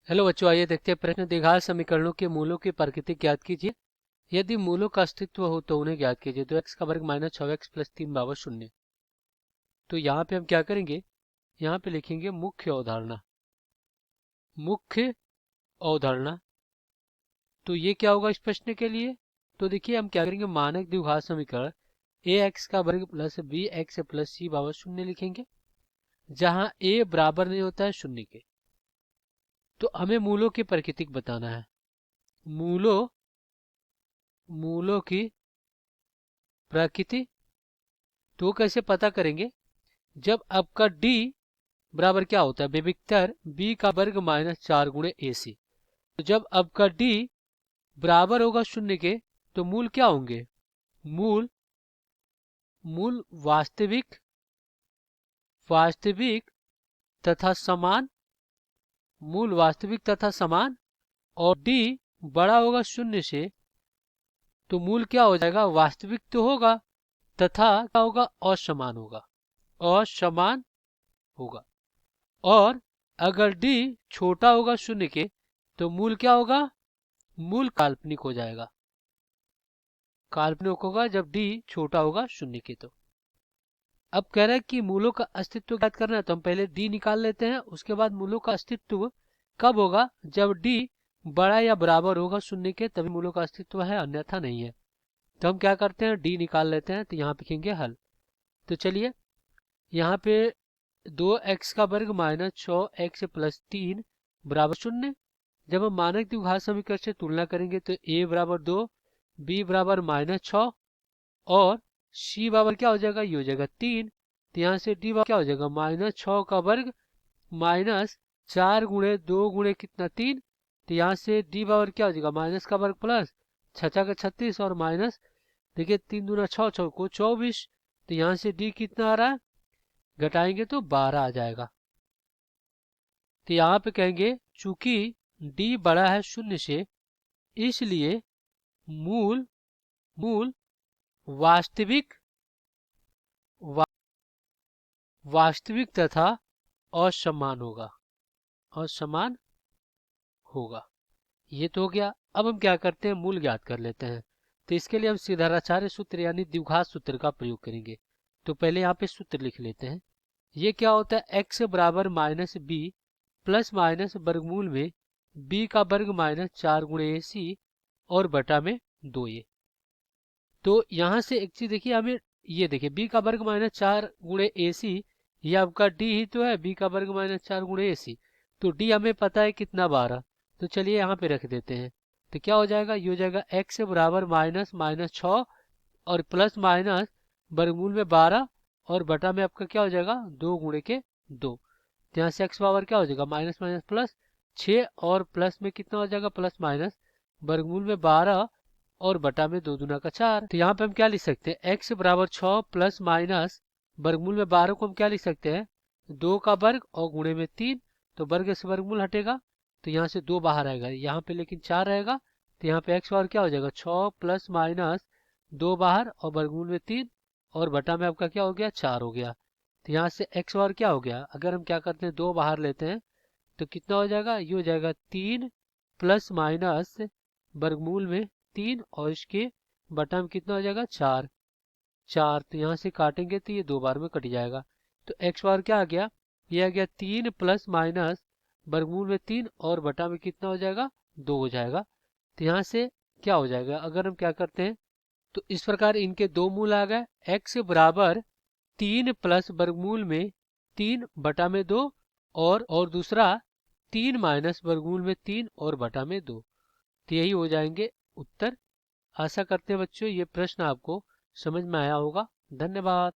Hello बच्चों, आइए देखते हैं प्रश्न। द्विघात समीकरणों के मूलों की प्रकृति ज्ञात कीजिए। यदि मूलों का अस्तित्व हो तो उन्हें ज्ञात कीजिए। तो x का वर्ग माइनस 6x प्लस 3 बराबर 0। तो यहाँ पे हम क्या करेंगे, यहाँ पे लिखेंगे मुख्य अवधारणा। मुख्य अवधारणा, तो ये क्या होगा इस प्रश्न के लिए। तो देखिए हम क्या करेंगे, मानक द्विघात समीकरण ax का वर्ग प्लस bx प्लस c बराबर 0 लिखेंगे, जहाँ a बराबर नहीं होता है 0 के। तो हमें मूलों की प्रकृति बताना है। मूलों की प्रकृति तो कैसे पता करेंगे, जब आपका d बराबर क्या होता है, विविक्तर b का वर्ग माइनस 4 गुणे AC। तो जब आपका d बराबर होगा 0 के तो मूल क्या होंगे, मूल मूल वास्तविक तथा समान, मूल वास्तविक तथा समान। और d बड़ा होगा 0 से तो मूल क्या हो जाएगा, वास्तविक तो होगा तथा क्या होगा, असमान होगा, असमान होगा। और अगर d छोटा होगा 0 के तो मूल क्या होगा, मूल काल्पनिक हो जाएगा। काल्पनिक होगा जब d छोटा होगा 0 के। तो अब कह रहा है कि मूलों का अस्तित्व ज्ञात करना है, तो हम पहले d निकाल लेते हैं। उसके बाद मूलों का अस्तित्व कब होगा, जब d बड़ा या बराबर होगा 0 के, तभी मूलों का अस्तित्व है, अन्यथा नहीं है। तो हम क्या करते हैं, d निकाल लेते हैं। तो यहाँ पे लिखेंगे हल। तो चलिए यहाँ पे 2x का वर्ग माइनस 6x प्लस 3 बराबर 0। जब हम मानक द्विघात समीकरण से तुलना करेंगे तो a बराबर 2, b बराबर माइनस 6 और c बराबर क्या हो जाएगा, ये हो जाएगा 3। तो यहाँ से d बराबर क्या हो जाएगा, माइनस 6 का वर्ग माइनस 4 गुणे 2 गुणे कितना 3। तो यहाँ से d बराबर क्या हो जाएगा, माइनस का वर्ग प्लस 6 का 36 और माइनस, देखिए 3 दूना 6, 6 को 24। तो यहाँ से d कितना आ रहा है, घटाएंगे तो 12 आ जाएगा। तो यहाँ पे कहेंगे चूंकि d बड़ा है 0 से, इसलिए मूल मूल वास्तविक वा, वास्तविक तथा असमान होगा, असमान होगा। ये तो हो गया। अब हम क्या करते हैं, मूल ज्ञात कर लेते हैं। तो इसके लिए हम सिद्धाराचार्य सूत्र यानी द्विघात सूत्र का प्रयोग करेंगे। तो पहले यहाँ पे सूत्र लिख लेते हैं। ये क्या होता है, x बराबर माइनस बी प्लस माइनस वर्गमूल में b का वर्ग माइनस 4 गुणे AC और बटा में 2a। तो यहाँ से एक चीज देखिए, हमें ये देखिए b का वर्ग माइनस 4 गुणे AC, ये आपका d ही तो है, b का वर्ग माइनस 4 गुणे AC। तो d हमें पता है कितना, 12। तो चलिए यहाँ पे रख देते हैं। तो क्या हो जाएगा, ये हो जाएगा x बराबर माइनस माइनस 6 और प्लस माइनस वर्गमूल में 12 और बटा में आपका क्या हो जाएगा, 2 गुणे के 2। तो यहाँ से x पावर क्या हो जाएगा, माइनस माइनस प्लस 6 और प्लस में कितना हो जाएगा, प्लस माइनस वर्गमूल में 12 और बटा में 2 दूना का 4। तो यहाँ पे हम क्या लिख सकते हैं, x बराबर 6 प्लस माइनस वर्गमूल में 12 को हम क्या लिख सकते हैं, 2 का वर्ग और गुणे में 3। तो वर्ग से वर्गमूल हटेगा तो यहाँ से 2 बाहर आएगा, यहाँ पे लेकिन 4 रहेगा। तो यहाँ पे x पावर क्या हो जाएगा, 6 प्लस माइनस 2 बाहर और वर्गमूल में 3 और बटा में आपका क्या हो गया, 4 हो गया। तो यहाँ से x पावर क्या हो गया, अगर हम क्या करते हैं, 2 बाहर लेते हैं तो कितना हो जाएगा, ये हो जाएगा 3 प्लस माइनस वर्गमूल में 3 और इसके बटा में कितना हो जाएगा, 4। तो यहाँ से काटेंगे तो ये 2 बार में कट जाएगा। तो x बार क्या आ गया, ये आ गया 3 प्लस माइनस वर्गमूल में 3 और बटा में कितना हो जाएगा, 2 हो जाएगा। तो यहाँ से क्या हो जाएगा, अगर हम क्या करते हैं तो इस प्रकार इनके दो मूल आ गए। x बराबर 3 प्लस वर्गमूल में 3 बटा में 2 और दूसरा 3 माइनस वर्गमूल में 3 और बटा में 2। तो यही हो जाएंगे उत्तर। आशा करते हैं बच्चों ये प्रश्न आपको समझ में आया होगा। धन्यवाद।